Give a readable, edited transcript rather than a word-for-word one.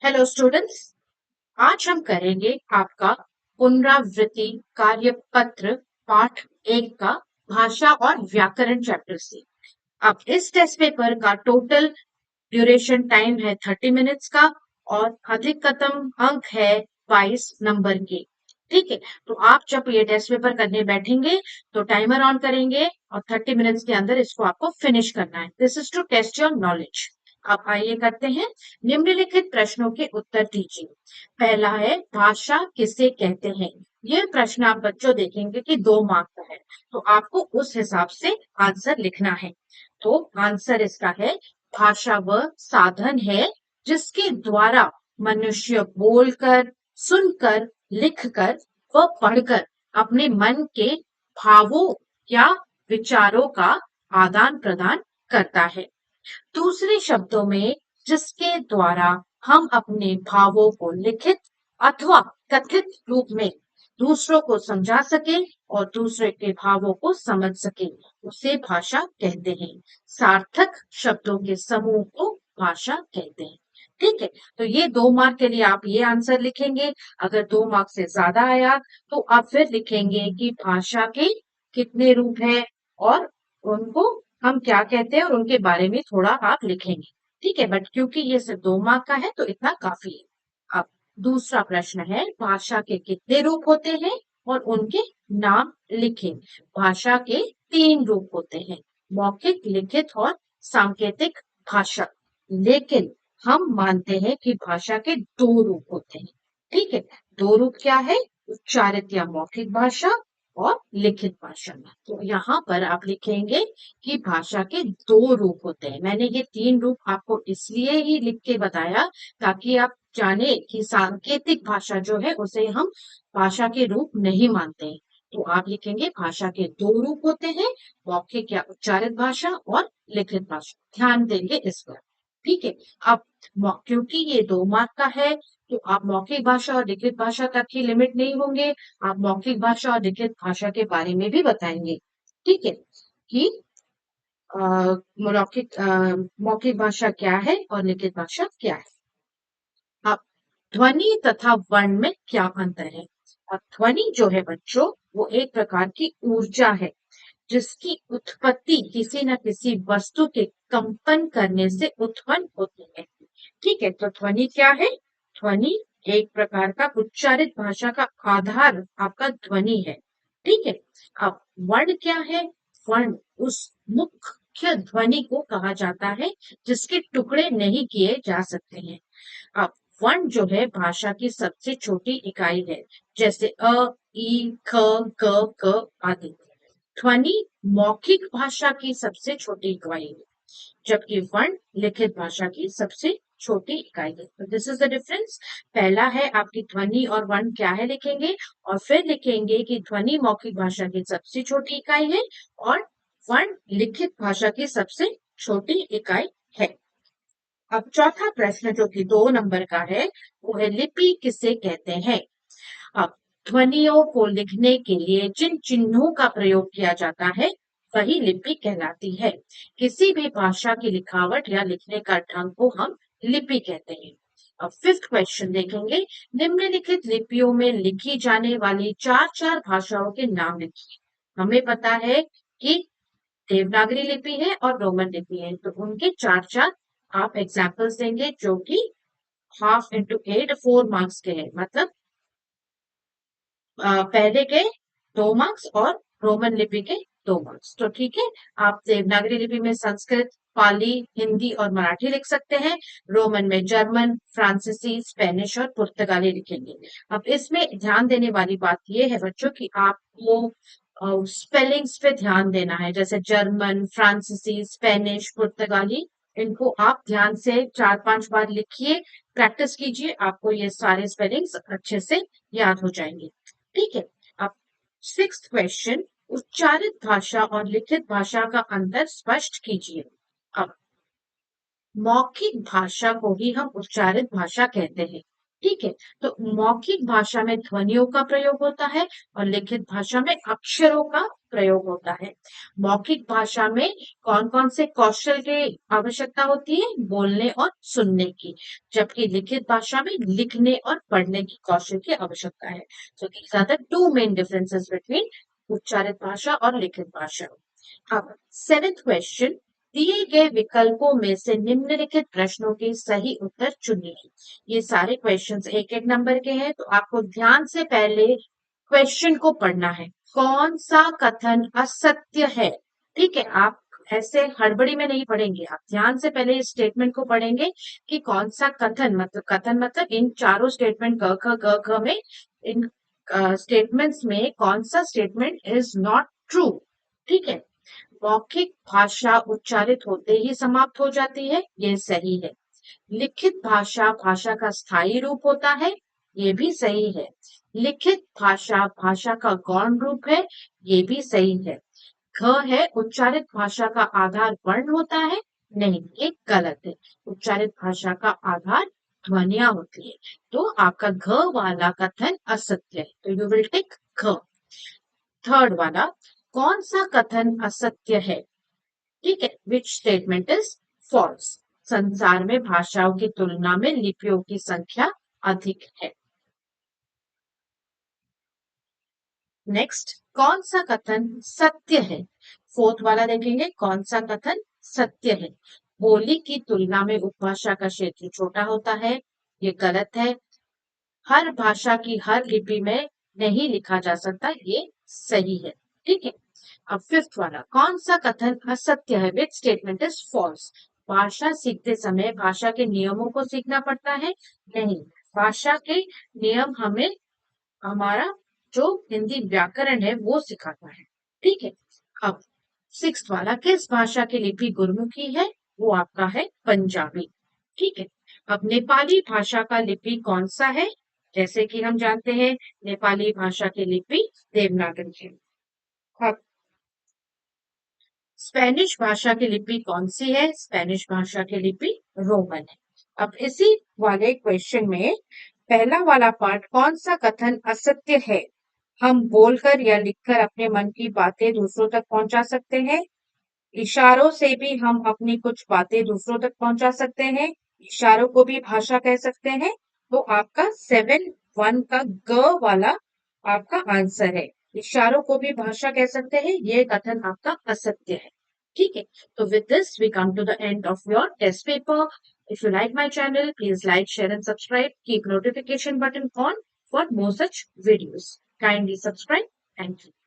Hello students. आज हम करेंगे आपका पुनरावृत्ति कार्यपत्र पाठ 1 का भाषा और व्याकरण चैप्टर से। अब इस टेस्ट पेपर का टोटल ड्यूरेशन टाइम है 30 मिनट्स का और अधिकतम अंक है 22 नंबर के। ठीक है, तो आप जब ये टेस्ट पेपर करने बैठेंगे तो टाइमर ऑन करेंगे और 30 मिनट्स के अंदर इसको आपको फिनिश करना है। This is to test your knowledge. आप आइए करते हैं। निम्नलिखित प्रश्नों के उत्तर दीजिए। पहला है भाषा किसे कहते हैं। यह प्रश्न आप बच्चों देखेंगे कि 2 मार्क का है, तो आपको उस हिसाब से आंसर लिखना है। तो आंसर इसका है भाषा वह साधन है जिसके द्वारा मनुष्य बोलकर, सुनकर, लिखकर व पढ़कर अपने मन के भावों या विचारों का आदान प्रदान करता है। दूसरे शब्दों में जिसके द्वारा हम अपने भावों को लिखित अथवा कथित रूप में दूसरों को समझा सके और दूसरे के भावों को समझ सके, उसे भाषा कहते हैं। सार्थक शब्दों के समूह को भाषा कहते हैं। ठीक है, तो ये 2 मार्क के लिए आप ये आंसर लिखेंगे। अगर 2 मार्क से ज्यादा आया तो आप फिर लिखेंगे कि भाषा के कितने रूप हैं और उनको हम क्या कहते हैं और उनके बारे में थोड़ा आप लिखेंगे। ठीक है, बट क्योंकि ये सिर्फ 2 मार्क का है तो इतना काफी है। अब दूसरा प्रश्न है भाषा के कितने रूप होते हैं और उनके नाम लिखें। भाषा के 3 रूप होते हैं, मौखिक, लिखित और सांकेतिक भाषा। लेकिन हम मानते हैं कि भाषा के 2 रूप होते हैं। ठीक है, 2 रूप क्या है? उच्चारित या मौखिक भाषा और लिखित भाषा। तो यहाँ पर आप लिखेंगे कि भाषा के 2 रूप होते हैं। मैंने ये 3 रूप आपको इसलिए ही लिख के बताया ताकि आप जाने कि सांकेतिक भाषा जो है उसे हम भाषा के रूप नहीं मानते हैं। तो आप लिखेंगे भाषा के 2 रूप होते हैं, मौखिक या उच्चारित भाषा और लिखित भाषा। ध्यान देंगे इस पर। ठीक है, अब क्योंकि ये 2 मार्क का है तो आप मौखिक भाषा और लिखित भाषा तक ही लिमिट नहीं होंगे, आप मौखिक भाषा और लिखित भाषा के बारे में भी बताएंगे। ठीक है, कि मौखिक भाषा क्या है और लिखित भाषा क्या है। अब ध्वनि तथा वर्ण में क्या अंतर है। अब ध्वनि जो है बच्चों वो एक प्रकार की ऊर्जा है जिसकी उत्पत्ति किसी न किसी वस्तु के कंपन करने से उत्पन्न होती है। ठीक है, तो ध्वनि क्या है? ध्वनि एक प्रकार का उच्चारित भाषा का आधार आपका ध्वनि है। ठीक है, अब वर्ण क्या है? वर्ण उस मुख्य ध्वनि को कहा जाता है जिसके टुकड़े नहीं किए जा सकते हैं। अब वर्ण जो है भाषा की सबसे छोटी इकाई है, जैसे अ, ई, ख, ग, क आदि। ध्वनि मौखिक भाषा की सबसे छोटी इकाई है, जबकि वर्ण लिखित भाषा की सबसे छोटी इकाई है। तो दिस इज द डिफरेंस। पहला है आपकी ध्वनि और वर्ण क्या है लिखेंगे, और फिर लिखेंगे कि ध्वनि मौखिक भाषा की सबसे छोटी इकाई है और वर्ण लिखित भाषा की सबसे छोटी इकाई है। अब चौथा प्रश्न जो कि 2 नंबर का है वो है लिपि किसे कहते हैं। अब ध्वनियों को लिखने के लिए जिन चिन्हों का प्रयोग किया जाता है वही लिपि कहलाती है। किसी भी भाषा की लिखावट या लिखने का ढंग को हम लिपि कहते हैं। अब 5th क्वेश्चन देखेंगे। निम्नलिखित लिपियों में लिखी जाने वाली 4 भाषाओं के नाम लिखिए। हमें पता है कि देवनागरी लिपि है और रोमन लिपि है, तो उनके 4 आप एग्जाम्पल्स देंगे जो कि हाफ इंटू 8 4 मार्क्स के हैं। मतलब पहले के 2 मार्क्स और रोमन लिपि के 2 मार्क्स। तो ठीक है, आप देवनागरी लिपि में संस्कृत, पाली, हिंदी और मराठी लिख सकते हैं। रोमन में जर्मन, फ्रांसीसी, स्पेनिश और पुर्तगाली लिखेंगे। अब इसमें ध्यान देने वाली बात यह है बच्चों कि आपको स्पेलिंग्स पे ध्यान देना है, जैसे जर्मन, फ्रांसीसी, स्पेनिश, पुर्तगाली। इनको आप ध्यान से 4-5 बार लिखिए, प्रैक्टिस कीजिए, आपको ये सारे स्पेलिंग्स अच्छे से याद हो जाएंगे। ठीक है, अब 6th क्वेश्चन। उच्चारित भाषा और लिखित भाषा का अंतर स्पष्ट कीजिए। अब मौखिक भाषा को ही हम उच्चारित भाषा कहते हैं, ठीक है। तो मौखिक भाषा में ध्वनियों का प्रयोग होता है और लिखित भाषा में अक्षरों का प्रयोग होता है। मौखिक भाषा में कौन-कौन से कौशल की आवश्यकता होती है? बोलने और सुनने की, जबकि लिखित भाषा में लिखने और पढ़ने की कौशल की आवश्यकता है। So these are the two main differences between उच्चारित भाषा और लिखित भाषा। अब 7th क्वेश्चन, दिए गए विकल्पों में से निम्नलिखित प्रश्नों के सही उत्तर चुनिए। ये सारे क्वेश्चंस एक एक नंबर के हैं, तो आपको ध्यान से पहले क्वेश्चन को पढ़ना है। कौन सा कथन असत्य है? ठीक है, आप ऐसे हड़बड़ी में नहीं पढ़ेंगे, आप ध्यान से पहले इस स्टेटमेंट को पढ़ेंगे कि कौन सा कथन मतलब इन चारों स्टेटमेंट क ख ग घ में इन स्टेटमेंट्स में कौन सा स्टेटमेंट इज नॉट ट्रू। ठीक है, मौखिक भाषा उच्चारित होते ही समाप्त हो जाती है, ये सही है। लिखित भाषा भाषा का स्थायी रूप होता है, ये भी सही है। लिखित भाषा भाषा का गौण रूप है, ये भी सही है। घ है उच्चारित भाषा का आधार वर्ण होता है, नहीं, ये गलत है। उच्चारित भाषा का आधार ध्वनियां होती है, तो आपका घ वाला कथन असत्य है, तो यू विल टिक घ। थर्ड वाला, कौन सा कथन असत्य है? ठीक है, विच स्टेटमेंट इज फॉल्स? संसार में भाषाओं की तुलना में लिपियों की संख्या अधिक है। नेक्स्ट, कौन सा कथन सत्य है? फोर्थ वाला देखेंगे, कौन सा कथन सत्य है? बोली की तुलना में उपभाषा का क्षेत्र छोटा होता है, ये गलत है। हर भाषा की हर लिपि में नहीं लिखा जा सकता, ये सही है। ठीक है, अब फिफ्थ वाला, कौन सा कथन असत्य है? Which statement is false? भाषा सीखते समय भाषा के नियमों को सीखना पड़ता है, नहीं, भाषा के नियम हमें हमारा जो हिंदी व्याकरण है वो सिखाता है। ठीक है, अब सिक्स्थ वाला, किस भाषा की लिपि गुरुमुखी है? वो आपका है पंजाबी। ठीक है, अब नेपाली भाषा का लिपि कौन सा है? जैसे कि हम जानते हैं नेपाली भाषा की लिपि देवनागरी है। अब स्पेनिश भाषा की लिपि कौन सी है? स्पेनिश भाषा की लिपि रोमन है। अब इसी वाले क्वेश्चन में पहला वाला पार्ट, कौन सा कथन असत्य है? हम बोलकर या लिखकर अपने मन की बातें दूसरों तक पहुंचा सकते हैं। इशारों से भी हम अपनी कुछ बातें दूसरों तक पहुंचा सकते हैं। इशारों को भी भाषा कह सकते हैं। तो आपका 7-1 का ग वाला आपका आंसर है। इशारों को भी भाषा कह सकते हैं, ये कथन आपका असत्य है। ठीक है, तो with this we come to the end of your test paper. If you like my channel, please like, share and subscribe. Keep notification button on for more such videos. Kindly subscribe. Thank you.